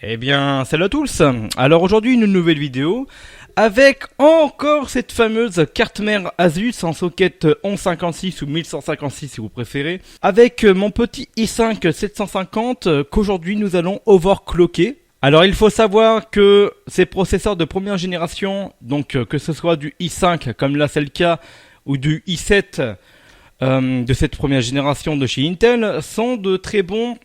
Eh bien, salut à tous. Alors aujourd'hui, une nouvelle vidéo avec encore cette fameuse carte mère Asus en socket 1156 ou 1156 si vous préférez, avec mon petit i5 750 qu'aujourd'hui nous allons overclocker. Alors il faut savoir que ces processeurs de première génération, donc que ce soit du i5 comme là c'est le cas, ou du i7 de cette première génération de chez Intel, sont de très bons,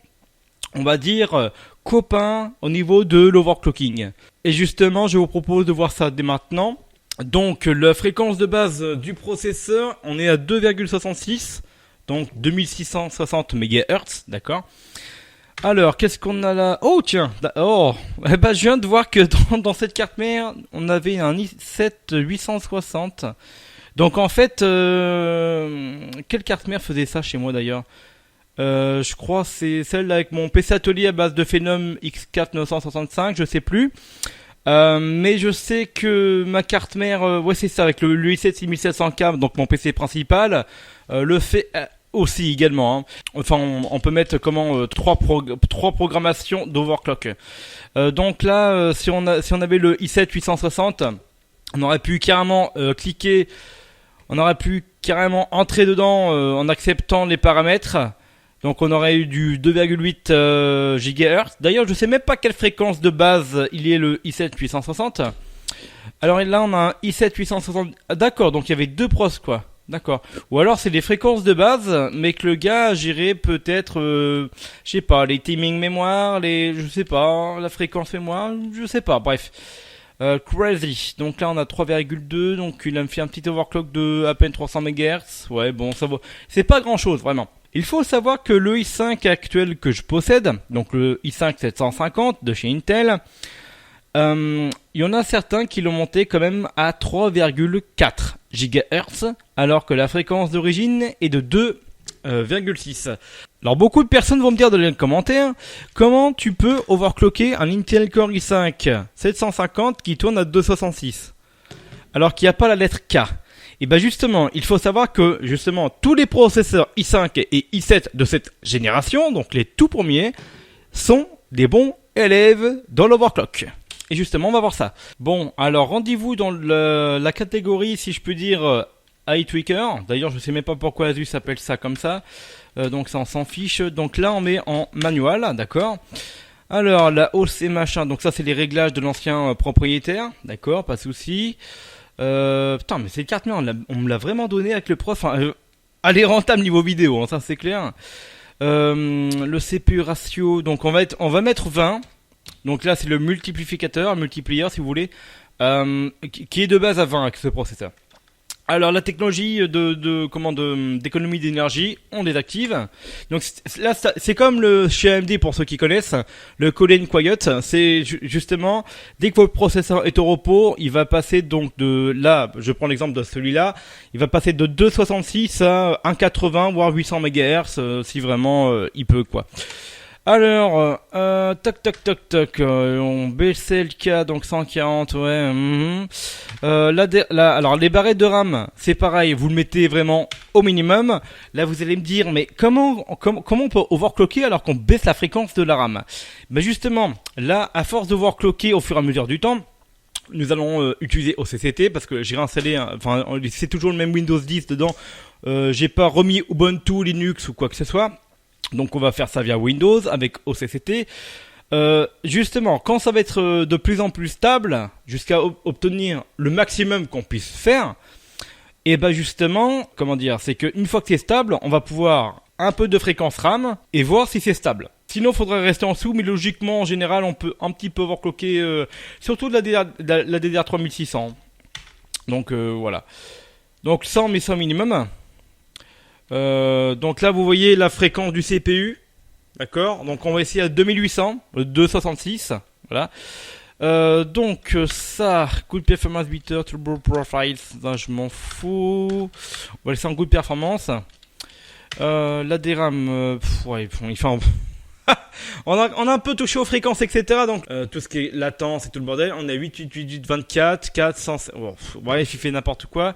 on va dire, copains au niveau de l'overclocking. Et justement, je vous propose de voir ça dès maintenant. Donc, la fréquence de base du processeur, on est à 2,66, donc 2660 MHz, d'accord. Alors, qu'est-ce qu'on a là? Oh, tiens, eh ben, je viens de voir que dans cette carte mère, on avait un i7 860. Donc, en fait, quelle carte mère faisait ça chez moi d'ailleurs? Je crois que c'est celle avec mon PC atelier à base de Phenom X4 965, je sais plus. Mais je sais que ma carte mère, ouais c'est ça, avec le i7 6700K, donc mon PC principal, le fait aussi également. Hein. Enfin, on peut mettre trois programmations d'overclock. Donc là, si on avait le i7 860, on aurait pu carrément cliquer, on aurait pu carrément entrer dedans en acceptant les paramètres. Donc on aurait eu du 2,8 GHz. D'ailleurs, je sais même pas quelle fréquence de base il est le i7 860. Alors là, on a un i7 860. Ah, d'accord, donc il y avait deux pros quoi. D'accord. Ou alors c'est des fréquences de base, mais que le gars gérait peut-être, je sais pas, les timing mémoire, je sais pas, la fréquence mémoire, je sais pas. Bref. Crazy. Donc là on a 3,2, donc il a fait un petit overclock de à peine 300 MHz. Ouais, bon, ça vaut. C'est pas grand chose vraiment. Il faut savoir que le i5 actuel que je possède, donc le i5 750 de chez Intel, il y en a certains qui l'ont monté quand même à 3,4 GHz, alors que la fréquence d'origine est de 2,6. Alors beaucoup de personnes vont me dire dans les commentaires, comment tu peux overclocker un Intel Core i5 750 qui tourne à 266 alors qu'il n'y a pas la lettre K. Et bien justement, il faut savoir que justement tous les processeurs i5 et i7 de cette génération, donc les tout premiers, sont des bons élèves dans l'overclock. Et justement, on va voir ça. Bon, alors rendez-vous dans la catégorie, si je peux dire, Eye Tweaker. D'ailleurs, je sais même pas pourquoi Asus s'appelle ça comme ça. Donc ça, on s'en fiche. Donc là, on met en manuel, d'accord. Alors, la hausse et machin. Donc ça, c'est les réglages de l'ancien propriétaire, d'accord, pas de souci. Putain, mais cette carte mère, on me l'a vraiment donné avec le prof. Enfin, elle est rentable niveau vidéo, hein, ça c'est clair. Le CPU ratio, donc on va mettre 20. Donc là, c'est le multiplier si vous voulez, qui est de base à 20 avec ce processeur. Alors la technologie d'économie d'énergie, on désactive. Donc là c'est comme le chez AMD pour ceux qui connaissent, le Cool and Quiet, c'est justement dès que votre processeur est au repos, il va passer donc de là, je prends l'exemple de celui-là, il va passer de 266 à 180 voire 800 MHz si vraiment il peut quoi. Alors, toc, on baissait le cas, donc 140, ouais. Alors les barrettes de RAM, c'est pareil, vous le mettez vraiment au minimum. Là, vous allez me dire, mais comment on peut overclocker alors qu'on baisse la fréquence de la RAM? Ben justement, là, à force d'overclocker au fur et à mesure du temps, nous allons utiliser OCCT parce que j'ai réinstallé, enfin, c'est toujours le même Windows 10 dedans. J'ai pas remis Ubuntu, Linux ou quoi que ce soit. Donc on va faire ça via Windows avec OCCT. Justement, quand ça va être de plus en plus stable, jusqu'à obtenir le maximum qu'on puisse faire, et ben justement, comment dire, c'est qu'une fois que c'est stable, on va pouvoir un peu de fréquence RAM et voir si c'est stable. Sinon, il faudrait rester en dessous, mais logiquement, en général, on peut un petit peu overclocker, surtout de la DDR 3600. Donc voilà. Donc 100 mais 100 minimum. Donc là vous voyez la fréquence du CPU, d'accord. Donc on va essayer à 2800, 266, voilà. Donc ça, good performance beater, turbo profiles, ça, je m'en fous. On va laisser en good performance. La DRAM, ouais, il fait on a un peu touché aux fréquences, etc. Donc tout ce qui est latence et tout le bordel, on a 8, 24, 4, 100, bref, il fait n'importe quoi.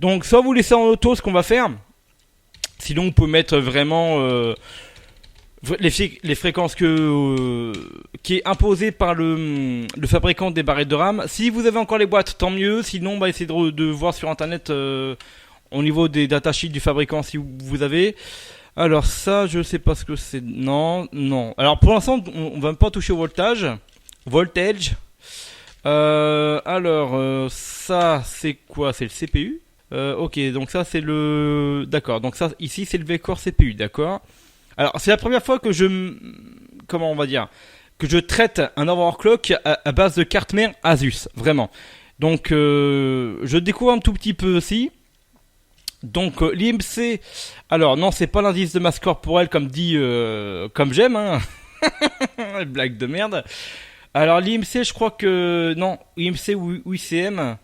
Donc soit vous laissez en auto ce qu'on va faire. Sinon, on peut mettre vraiment les fréquences qui est imposée par le fabricant des barrettes de RAM. Si vous avez encore les boîtes, tant mieux. Sinon, essayez de voir sur internet au niveau des datasheets du fabricant si vous avez. Alors ça, je sais pas ce que c'est. Non. Alors pour l'instant, on va pas toucher au voltage. Ça, c'est quoi? C'est le CPU. Ok, donc ça c'est le... D'accord, donc ça ici c'est le V-Core CPU, d'accord. Alors c'est la première fois que comment on va dire, que je traite un overclock à base de carte mère Asus, vraiment. Donc je découvre un tout petit peu aussi. Donc l'IMC, alors non, c'est pas l'indice de masse corporelle comme comme j'aime, hein. Blague de merde. Alors l'IMC, je crois que non, IMC ou ICM.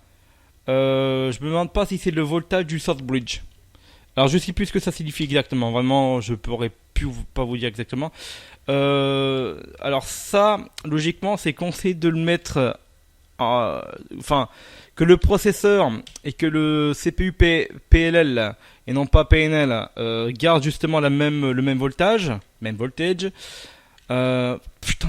Je me demande pas si c'est le voltage du source bridge. Alors je sais plus ce que ça signifie exactement. Vraiment, je pourrais plus pas vous dire exactement. Alors ça, logiquement, c'est conseillé de le mettre, enfin, que le processeur et que le CPU PLL et non pas PNL garde justement le même voltage, Putain,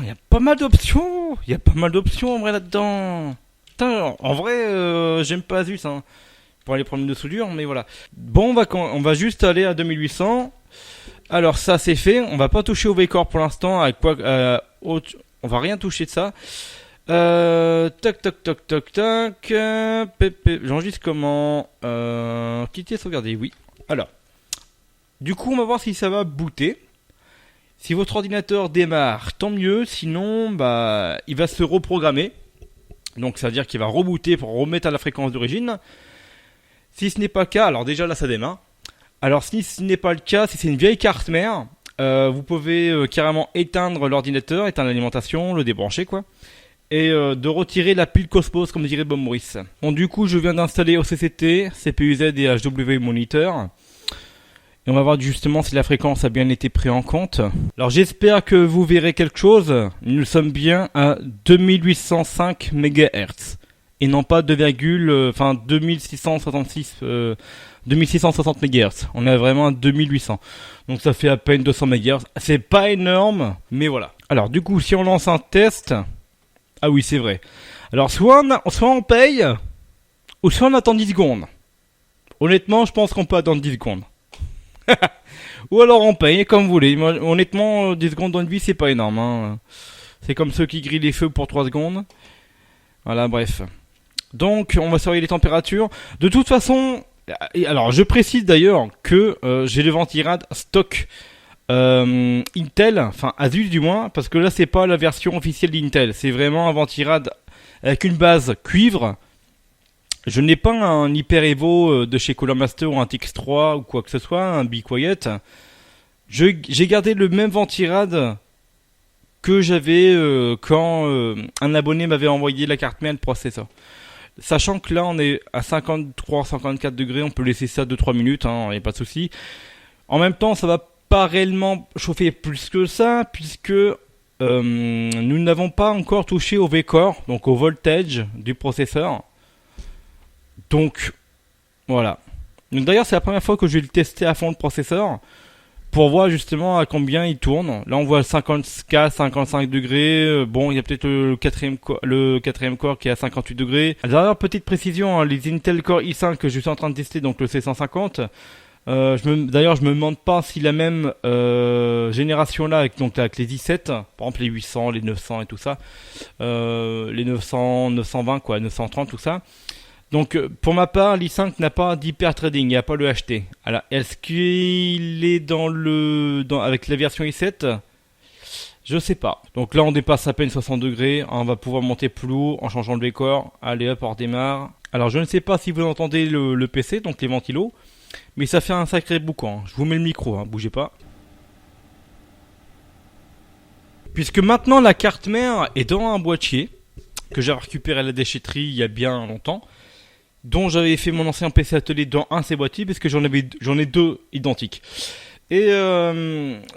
il y a pas mal d'options. Il y a pas mal d'options en vrai là-dedans. Putain, en vrai, j'aime pas Asus hein, pour les problèmes de soudure, mais voilà. Bon, on va juste aller à 2800. Alors ça c'est fait. On va pas toucher au V-Core pour l'instant. On va rien toucher de ça. Tac. J'enregistre comment quitter, sauvegarder, oui. Alors, du coup, on va voir si ça va booter. Si votre ordinateur démarre, tant mieux. Sinon, il va se reprogrammer. Donc ça veut dire qu'il va rebooter pour remettre à la fréquence d'origine. Si ce n'est pas le cas, alors déjà là ça démarre. Alors si ce n'est pas le cas, si c'est une vieille carte mère, vous pouvez carrément éteindre l'ordinateur, éteindre l'alimentation, le débrancher quoi. Et de retirer la pile Cosmos comme dirait Bob Maurice. Bon du coup je viens d'installer OCCT, CPU-Z et HW Monitor. Et on va voir justement si la fréquence a bien été prise en compte. Alors j'espère que vous verrez quelque chose. Nous sommes bien à 2805 MHz. Et non pas 2666, 2660 MHz. On est vraiment à 2800. Donc ça fait à peine 200 MHz. C'est pas énorme, mais voilà. Alors du coup, si on lance un test... Ah oui, c'est vrai. Alors soit on paye, ou soit on attend 10 secondes. Honnêtement, je pense qu'on peut attendre 10 secondes. Ou alors on paye comme vous voulez. Moi, honnêtement 10 secondes dans une vie c'est pas énorme hein. C'est comme ceux qui grillent les feux pour 3 secondes. Voilà bref. Donc on va surveiller les températures. De toute façon, alors je précise d'ailleurs que j'ai le ventirad stock Intel, enfin Asus du moins, parce que là c'est pas la version officielle d'Intel. C'est vraiment un ventirad avec une base cuivre. Je n'ai pas un Hyper Evo de chez Cooler Master ou un TX3 ou quoi que ce soit, un Be Quiet. J'ai gardé le même ventirad que j'avais quand un abonné m'avait envoyé la carte mère et le processeur. Sachant que là on est à 53-54 degrés, on peut laisser ça 2-3 minutes, il n'y a pas de souci. En même temps ça va pas réellement chauffer plus que ça, puisque nous n'avons pas encore touché au V-Core, donc au voltage du processeur. Donc, voilà. Donc d'ailleurs, c'est la première fois que je vais le tester à fond le processeur pour voir justement à combien il tourne. Là, on voit 50K, 55 degrés. Bon, il y a peut-être le quatrième core qui est à 58 degrés. D'ailleurs, petite précision, hein, les Intel Core i5 que je suis en train de tester, donc le C150. D'ailleurs, je me demande pas si la même génération là, avec les i7, par exemple les 800, les 900 et tout ça, les 900, 920 quoi, 930 tout ça. Donc pour ma part, l'i5 n'a pas d'hyper trading, il n'y a pas le HT. Alors est-ce qu'il est avec la version i7? Je sais pas. Donc là on dépasse à peine 60 degrés, on va pouvoir monter plus haut en changeant le V-Core. Allez hop, on redémarre. Alors je ne sais pas si vous entendez le PC, donc les ventilos, mais ça fait un sacré boucan. Je vous mets le micro, bougez pas. Puisque maintenant la carte mère est dans un boîtier que j'ai récupéré à la déchetterie il y a bien longtemps, dont j'avais fait mon ancien PC atelier dans un de ces boîtiers, parce que j'en ai deux identiques. Et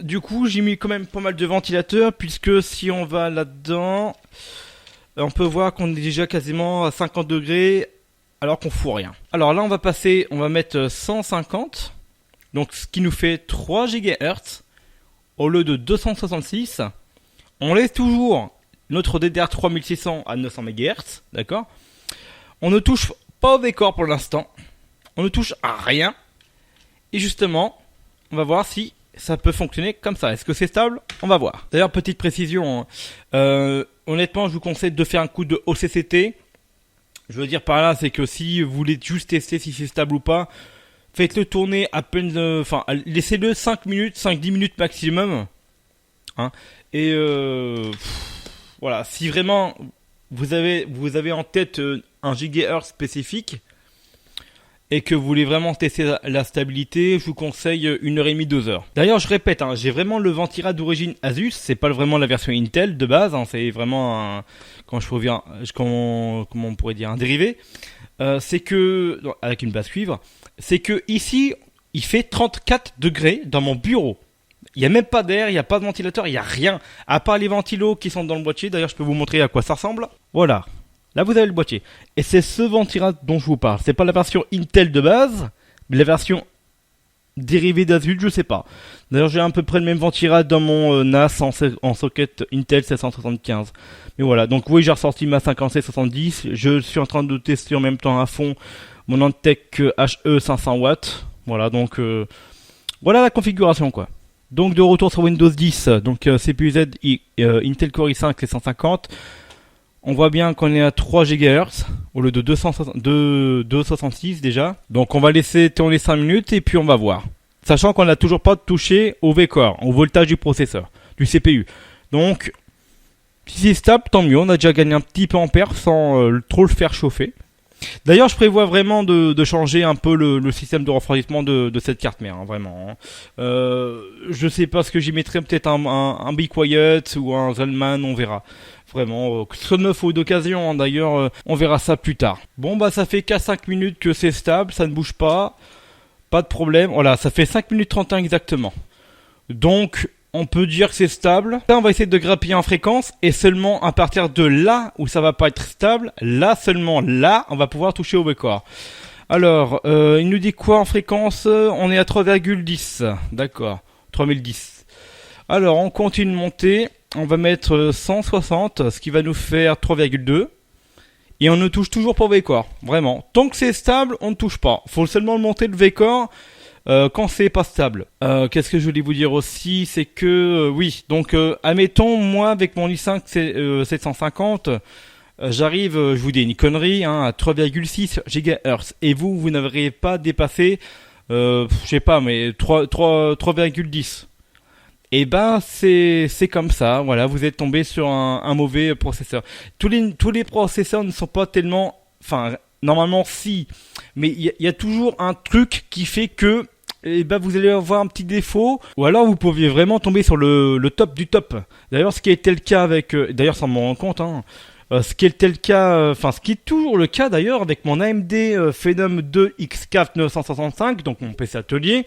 du coup, j'ai mis quand même pas mal de ventilateurs, puisque si on va là-dedans, on peut voir qu'on est déjà quasiment à 50 degrés, alors qu'on fout rien. Alors là, on va mettre 150, donc ce qui nous fait 3 GHz. au lieu de 266. On laisse toujours notre DDR 3600 à 900 MHz, d'accord. On ne touche pas au V-Core pour l'instant. On ne touche à rien. Et justement, on va voir si ça peut fonctionner comme ça. Est-ce que c'est stable? On va voir. D'ailleurs, petite précision, honnêtement, je vous conseille de faire un coup de OCCT. Je veux dire par là, c'est que si vous voulez juste tester si c'est stable ou pas, faites-le tourner à peine, laissez-le 5 minutes, 5-10 minutes maximum. Hein. Et voilà, si vraiment vous avez en tête un gigahertz spécifique et que vous voulez vraiment tester la stabilité, je vous conseille 1h30, 2h. D'ailleurs, je répète, hein, j'ai vraiment le ventirad d'origine Asus, c'est pas vraiment la version Intel de base, hein, c'est vraiment comment on pourrait dire, un dérivé. C'est que, avec une base cuivre, c'est que ici, il fait 34 degrés dans mon bureau. Il n'y a même pas d'air, il n'y a pas de ventilateur, il n'y a rien. À part les ventilos qui sont dans le boîtier. D'ailleurs, je peux vous montrer à quoi ça ressemble. Voilà. Là, vous avez le boîtier. Et c'est ce ventirad dont je vous parle. C'est pas la version Intel de base, mais la version dérivée d'Asus, je sais pas. D'ailleurs, j'ai à peu près le même ventirad dans mon NAS en socket Intel 775. Mais voilà. Donc, oui, j'ai ressorti ma 50C70. Je suis en train de tester en même temps à fond mon Antec HE 500W. Voilà. Donc, voilà la configuration, quoi. Donc de retour sur Windows 10, donc CPU Z Intel Core i5 750. On voit bien qu'on est à 3 GHz au lieu de 266 déjà. Donc on va laisser tourner 5 minutes et puis on va voir. Sachant qu'on n'a toujours pas touché au V-Core, au voltage du processeur, du CPU. Donc si c'est stable, tant mieux, on a déjà gagné un petit peu en perf sans trop le faire chauffer. D'ailleurs, je prévois vraiment de changer un peu le système de refroidissement de cette carte mère, hein, vraiment. Je sais pas ce que j'y mettrai, peut-être un Be Quiet ou un Zellman, on verra. Vraiment, que ce soit neuf ou d'occasion, hein, d'ailleurs, on verra ça plus tard. Bon, bah ça fait qu'à 5 minutes que c'est stable, ça ne bouge pas, pas de problème. Voilà, ça fait 5 minutes 31 exactement. Donc, on peut dire que c'est stable. Là, on va essayer de grappiller en fréquence et seulement à partir de là où ça va pas être stable, là seulement là, on va pouvoir toucher au V-Core. Alors, il nous dit quoi en fréquence? On est à 3,10. D'accord, 3010. Alors, on continue de monter. On va mettre 160, ce qui va nous faire 3,2. Et on ne touche toujours pas au V-Core. Vraiment. Tant que c'est stable, on ne touche pas. Faut seulement monter le V-Core quand c'est pas stable. Qu'est-ce que je voulais vous dire aussi, c'est que oui, donc admettons moi avec mon i5 750, j'arrive, je vous dis une connerie, hein, à 3,6 GHz et vous n'auriez pas dépassé, je sais pas, mais 3,10. Et ben c'est comme ça, voilà, vous êtes tombé sur un mauvais processeur. Tous les processeurs ne sont pas tellement, enfin normalement si, mais il y a toujours un truc qui fait que ben vous allez avoir un petit défaut, ou alors vous pouviez vraiment tomber sur le top du top. D'ailleurs, ce qui était le cas avec, d'ailleurs sans m'en rendre compte, hein, ce qui était le cas, ce qui est toujours le cas d'ailleurs avec mon AMD Phenom 2 X4 965, donc mon PC atelier.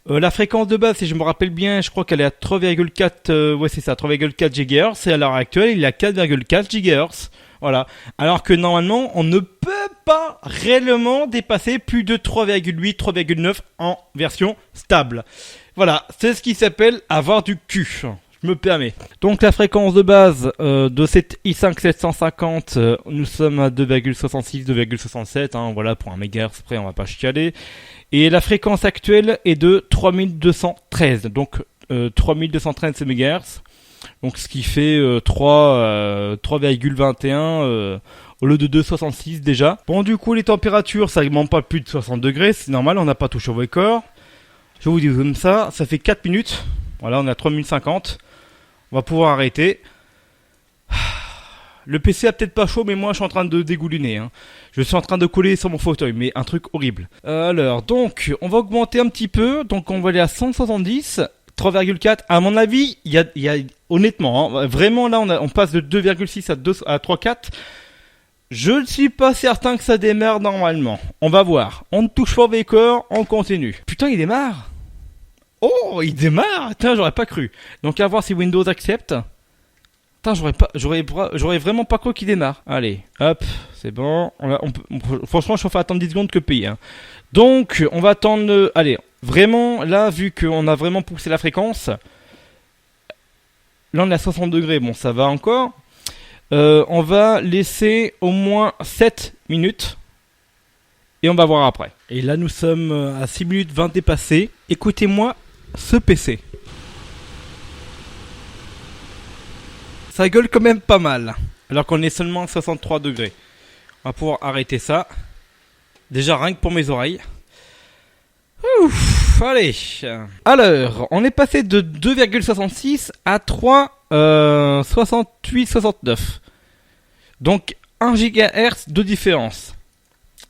La fréquence de base, si je me rappelle bien, je crois qu'elle est à 3,4, ouais c'est ça, 3,4 GHz, et à l'heure actuelle, il est à 4,4 GHz. Voilà. Alors que normalement, on ne peut pas réellement dépasser plus de 3,8, 3,9 en version stable. Voilà. C'est ce qui s'appelle avoir du cul. Je me permets. Donc la fréquence de base de cette i5 750, nous sommes à 2,66, 2,67. Hein, voilà, pour un MHz près, on va pas chialer. Et la fréquence actuelle est de 3213. Donc 3213 MHz. Donc ce qui fait 3,21 au lieu de 2,66 déjà. Bon du coup les températures ça augmente pas plus de 60 degrés, c'est normal, on n'a pas touché au V-Core. Je vous dis comme ça fait 4 minutes. Voilà, on est à 3050. On va pouvoir arrêter. Le PC a peut-être pas chaud, mais moi je suis en train de dégouliner. Hein. Je suis en train de coller sur mon fauteuil, mais un truc horrible. Alors donc on va augmenter un petit peu, donc on va aller à 170. 3,4, à mon avis, il y a honnêtement, hein, vraiment là on passe de 2,6 à 3,4. Je ne suis pas certain que ça démarre normalement. On va voir. On ne touche pas au V-Core, on continue. Putain, il démarre. Oh, il démarre. Putain, j'aurais pas cru. Donc à voir si Windows accepte. Putain, j'aurais vraiment pas cru qu'il démarre. Allez, hop, c'est bon. Franchement, je préfère attendre 10 secondes que payer. Hein. Donc, on va attendre. Allez, vraiment, là, vu qu'on a vraiment poussé la fréquence, là on est à 60 degrés, bon ça va encore. On va laisser au moins 7 minutes. Et on va voir après. Et là nous sommes à 6 minutes 20 dépassées. Écoutez-moi ce PC. Ça gueule quand même pas mal. Alors qu'on est seulement à 63 degrés. On va pouvoir arrêter ça. Déjà rien que pour mes oreilles. Ouf, allez. Alors, on est passé de 2,66 à 3,68-69. Donc 1 GHz de différence.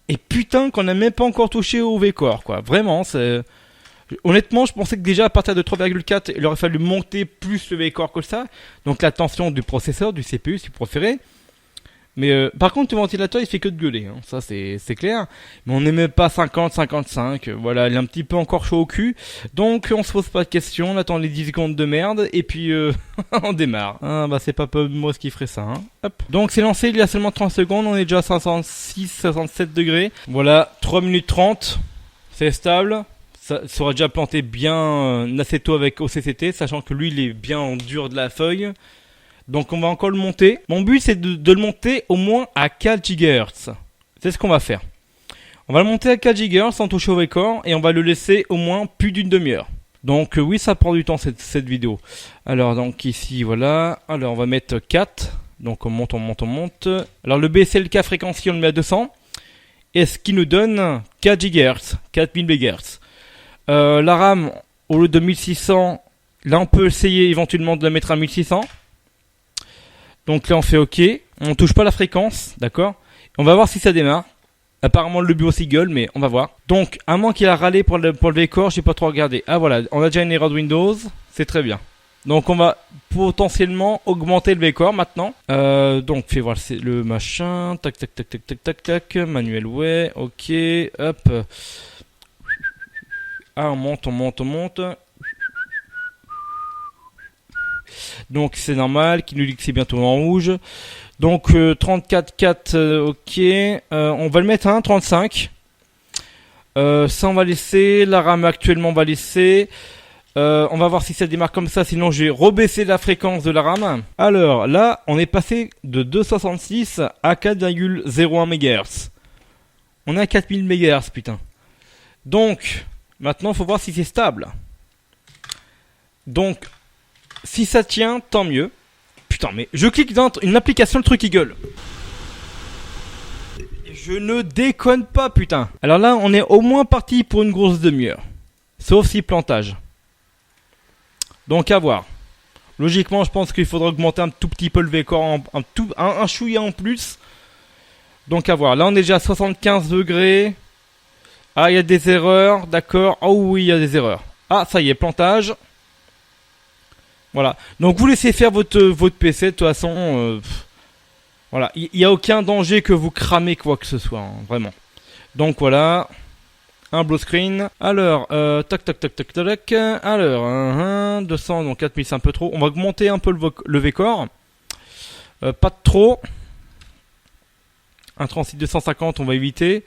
Et putain qu'on n'a même pas encore touché au V-Core, quoi. Vraiment, c'est... Honnêtement, je pensais que déjà à partir de 3,4, il aurait fallu monter plus le V-Core que ça. Donc la tension du processeur, du CPU si vous préférez. Mais par contre, le ventilateur, il fait que de gueuler. Hein. Ça, c'est clair. Mais on n'est même pas 50, 55. Voilà, il est un petit peu encore chaud au cul. Donc, on se pose pas de questions. On attend les 10 secondes de merde. Et puis, on démarre. Ah, bah, c'est pas moi qui ferait ça. Hein. Hop. Donc, c'est lancé il y a seulement 30 secondes. On est déjà à 66, 67 degrés. Voilà, 3 minutes 30. C'est stable. Ça aurait déjà planté bien Naceto avec OCCT. Sachant que lui, il est bien en dur de la feuille. Donc on va encore le monter. Mon but c'est de le monter au moins à 4 GHz. C'est ce qu'on va faire. On va le monter à 4 GHz sans toucher au V-Core et on va le laisser au moins plus d'une demi-heure. Donc oui, ça prend du temps cette vidéo. Alors donc ici voilà. Alors on va mettre 4. Donc on monte. Alors le BSLK fréquentiel on le met à 200. Et ce qui nous donne 4 GHz, 4000 MHz. La RAM au lieu de 1600, là on peut essayer éventuellement de la mettre à 1600. Donc là on fait OK, on touche pas la fréquence, d'accord. On va voir si ça démarre. Apparemment le BIOS il gueule, mais on va voir. Donc à moins qu'il a râlé pour le V-Core, j'ai pas trop regardé. Ah voilà, on a déjà une erreur de Windows, c'est très bien. Donc on va potentiellement augmenter le V-Core maintenant. Donc fais voir le machin, tac, manuel ouais, OK, hop. Ah on monte. Donc c'est normal, qui nous dit que c'est bientôt en rouge. Donc 34,4, ok. On va le mettre à 1,35. Ça on va laisser. La RAM actuellement on va laisser. On va voir si ça démarre comme ça. Sinon je vais rebaisser la fréquence de la RAM. Alors là on est passé de 2,66 à 4,01 MHz. On est à 4000 MHz putain. Donc maintenant il faut voir si c'est stable. Donc si ça tient, tant mieux. Putain, mais je clique dans une application, le truc il gueule. Je ne déconne pas, putain. Alors là, on est au moins parti pour une grosse demi-heure. Sauf si plantage. Donc à voir. Logiquement, je pense qu'il faudra augmenter un tout petit peu le V-Core, un chouïa en plus. Donc à voir. Là, on est déjà à 75 degrés. Ah, il y a des erreurs, d'accord. Oh oui, il y a des erreurs. Ah, ça y est, plantage. Voilà, donc vous laissez faire votre PC, de toute façon, voilà, il n'y a aucun danger que vous cramez quoi que ce soit, hein, vraiment. Donc voilà, un blue screen. Alors, tac, alors, 200, donc 4000 c'est un peu trop. On va augmenter un peu le V-Core, pas de trop. Un 36 250, on va éviter.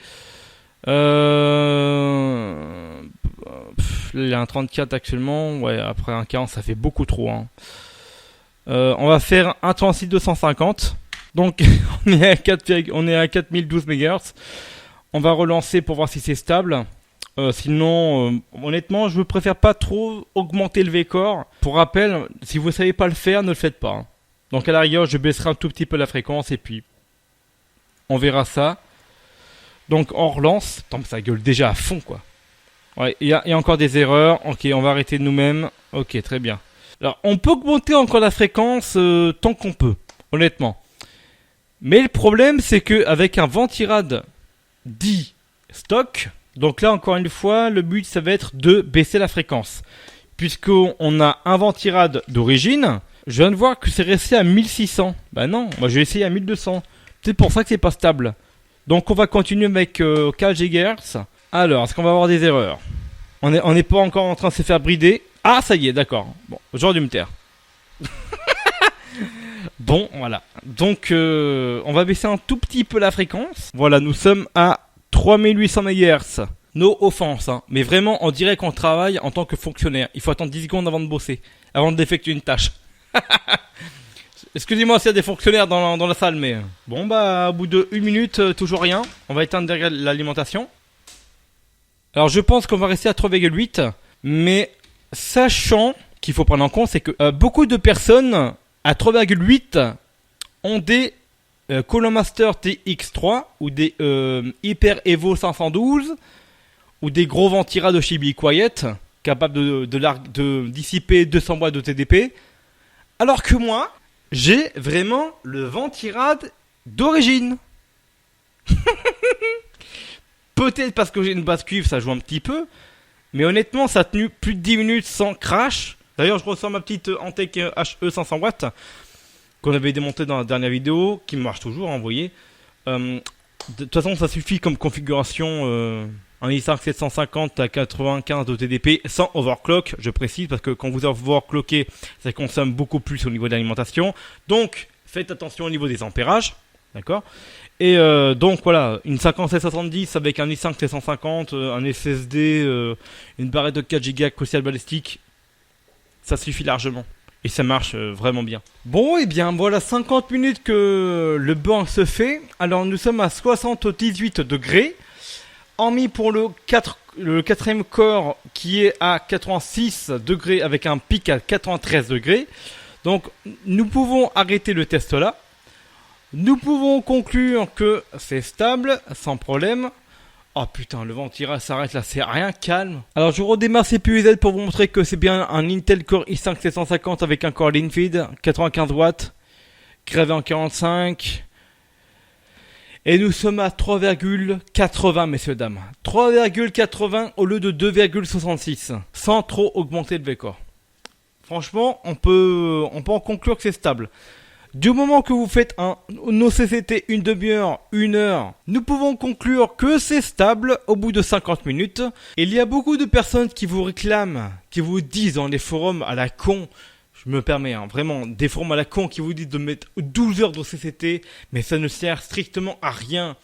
Il y a un 34 actuellement, ouais, après un 40 ça fait beaucoup trop. Hein. On va faire un 36 250. Donc on est à 4012 MHz. On va relancer pour voir si c'est stable. Sinon, honnêtement, je préfère pas trop augmenter le V-Core. Pour rappel, si vous ne savez pas le faire, ne le faites pas. Hein. Donc à la rigueur, je baisserai un tout petit peu la fréquence et puis on verra ça. Donc on relance. Attends, ça gueule déjà à fond quoi. Ouais, il y a encore des erreurs. Ok, on va arrêter de nous-mêmes. Ok, très bien. Alors, on peut augmenter encore la fréquence tant qu'on peut, honnêtement. Mais le problème, c'est que avec un ventirad dit stock, donc là, encore une fois, le but, ça va être de baisser la fréquence. Puisqu'on a un ventirad d'origine, je viens de voir que c'est resté à 1600. Bah non, moi j'ai essayé à 1200. C'est pour ça que c'est pas stable. Donc, on va continuer avec 4 GHz. Alors, est-ce qu'on va avoir des erreurs? On n'est pas encore en train de se faire brider. Ah, ça y est, d'accord. Bon, j'aurais dû me taire. Bon, voilà. Donc, on va baisser un tout petit peu la fréquence. Voilà, nous sommes à 3800 MHz. No offense, hein. Mais vraiment, on dirait qu'on travaille en tant que fonctionnaire. Il faut attendre 10 secondes avant de bosser, avant de défectuer une tâche. Excusez-moi s'il y a des fonctionnaires dans la salle, mais... Bon, bah, au bout de 1 minute, toujours rien. On va éteindre derrière l'alimentation. Alors, je pense qu'on va rester à 3,8. Mais, sachant qu'il faut prendre en compte, c'est que beaucoup de personnes à 3,8 ont des Colomaster TX3 ou des Hyper Evo 512 ou des gros Ventira de chez Be Quiet capables de dissiper 200 watts de TDP. Alors que moi... j'ai vraiment le Ventirad d'origine. Peut-être parce que j'ai une basse cuivre, ça joue un petit peu. Mais honnêtement, ça a tenu plus de 10 minutes sans crash. D'ailleurs, je ressens ma petite Antec HE 500 watts qu'on avait démontée dans la dernière vidéo, qui marche toujours, hein, vous voyez. De toute façon, ça suffit comme configuration. Un i5 750 à 95 de TDP sans overclock, je précise, parce que quand vous overclockez, ça consomme beaucoup plus au niveau de l'alimentation. Donc, faites attention au niveau des ampérages, d'accord. Et donc voilà, une 5770 avec un i5 750, un SSD, une barrette de 4 Go crucial balistique, ça suffit largement. Et ça marche vraiment bien. Bon, et bien voilà 50 minutes que le bain se fait. Alors nous sommes à 78 degrés. Hormis pour le 4ème corps qui est à 86 degrés avec un pic à 93 degrés. Donc nous pouvons arrêter le test là. Nous pouvons conclure que c'est stable, sans problème. Oh putain, le Ventira s'arrête là, c'est rien, calme. Alors je redémarre CPU-Z pour vous montrer que c'est bien un Intel Core i5 750 avec un Core Lean-Feed, 95 watts, gravé en 45. Et nous sommes à 3,80 messieurs dames. 3,80 au lieu de 2,66. Sans trop augmenter le V-Core. Franchement, on peut en conclure que c'est stable. Du moment que vous faites un OCCT une demi-heure, 1 heure, nous pouvons conclure que c'est stable au bout de 50 minutes. Et il y a beaucoup de personnes qui vous réclament, qui vous disent dans les forums à la con, je me permets, hein, vraiment, des forums à la con qui vous disent de mettre 12 heures d'OCCT, mais ça ne sert strictement à rien.